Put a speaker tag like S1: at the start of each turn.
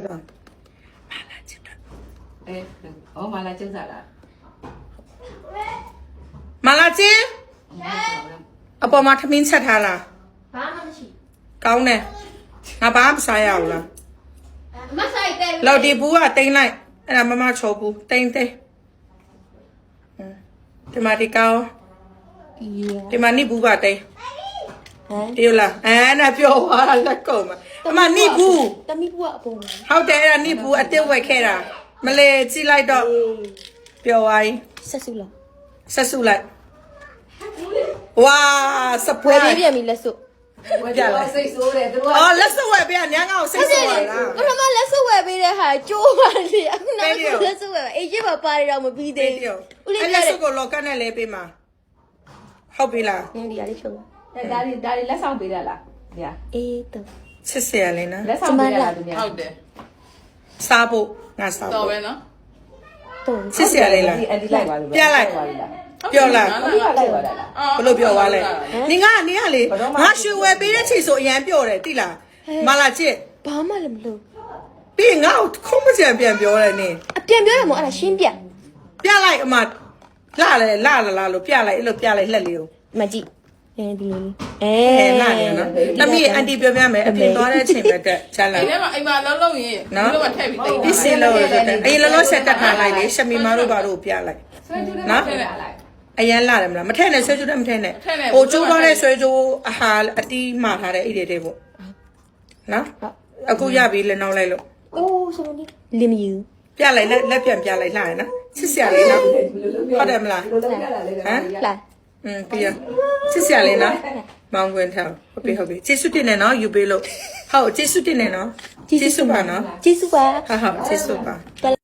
S1: တော့မာလာချစ်တော့
S2: မာလာကျင်းစားလား
S1: မာလာချစ်အပေါ်မှာထမင်းချက်ထားလား
S3: ဘာမှမရှိ
S1: ကောင်းတယ်ငါဘာမှမစားရဘူးလား
S3: မဆိုင်တယ်
S1: လောက်ဒီဘူးကတိမ့်လိုက်အဲ့ဒါမမချောဘူးတိမ့်ဒီမှာဒီကောင်းဒီမှာနိဘူးပါတိမ့်ဒီလားနာပြောသွားတာလက်ကုန်မှာအမနိဘူး
S3: တမီဘူးကအပေါ်
S1: ဟုတ်တယ်အဲ့ဒါနိဘူးအတစ်ဝက်ခဲ့တာမလဲကြည့်လိုက်တော့ပြောသွားရင်
S3: ဆက်စုလား
S1: ဆက်စုလိုက်ဝါစပွဲ
S3: ဝယ်ပြီးပြန်ပြီလက်စု
S2: ပြလိုက်စိတ်ဆိုးတယ်သူက
S1: အော်လက်စုဝယ်ပေးကညငါ့ကိုစိတ်ဆိုးပါလား
S3: ပထမလက်စုဝယ်ပေးတဲ့ဟာကျိုးပါလေအခုနောက်လက်စုဝယ်အေးကြီးပါပါတယ်တော့မပြီးသေးဘူး
S1: ဦးလေးလက်စုကိုလောကတ်နဲ့လဲပေးမှာဟုတ်ပြီလား
S3: နင်းဒီရလေးဖြုံး
S2: ဒါတွေလက်ဆောင်ပေးတာလားဗျာ
S3: အေးတော့
S1: ချစ်စရာလေးနော်
S2: လက်ဆောင်ပေးတာလားသူများ
S4: ဟုတ်တယ်
S1: စားဖို့ငါစား
S4: တော်
S1: ဖို့
S4: ပဲနော်
S3: တော့
S1: ချစ်စရာလေးလား
S2: အဒီလိုက်ပါလို့
S1: ပြလိုက်ပြောလား
S2: လိုက်ပါလား
S1: ဘလို့ပြောသွားလဲနင်ကလေငါရွှေဝယ်ပေးတဲ့ချိန်ဆိုအရန်ပြောတယ်တိလားမလာချစ်
S3: ဘာမှလည်းမလုပ်
S1: ပြီးငါ့ကိုခုံးမကြံပြန်ပြောတယ်နင်
S3: အပြန်ပြောရမို့အဲ့ဒါရှင်းပြ
S1: လိုက်အမလာလေလာလို့ပြလိုက်အဲ့လိုပြလိုက်လှက်လေးကို
S3: မကြည့်ဒီလို
S1: လာနေနော်တမီးအန်တီပြောပြမယ်အပြင်သွားတဲ့အချိန်ပဲတက်ချမ်းလာ
S4: အဲ့မှာအိမ်မှာလုံးလုံးရင်ဒီလိုမှထည့်ပြီးတိတ်
S1: ဒီစီလို့အေးလောဆက်တက်ထားလိုက်လေရှမီမာတို့ဘာတို့ပြလိုက်
S2: နော်
S1: အရန်လာတယ်မလားမထည့်နဲ့ဆွဲကြိုးတယ်မထည့်နဲ့ဟိုကျိုးသွားတဲ့ဆွဲကြိုးအဟာအတီးမှာထားတဲ့အိတ်တွေပေါ့နော်အခုရပြီလက်နောက်လိုက်လို့
S3: အိုးစမဒီလင်မယူ
S1: ပြလိုက်လက်ပြန်ပြလိုက်လှရနော်ချစ်စရာလေးနော်ဟုတ်တယ်မလားဟမ်
S3: လာ
S1: ပြီးရချစ်စရာလေးနော်မောင်ကွင်းထားဟုတ်ပြီကျေးဇူးတင်နေနော်ယူပေးလို့ဟုတ်ကျေးဇူးတင်နေနော်ကျေးဇူးပါနော်
S3: ကျေးဇူးပါ
S1: ဟုတ်ကျေးဇူးပါ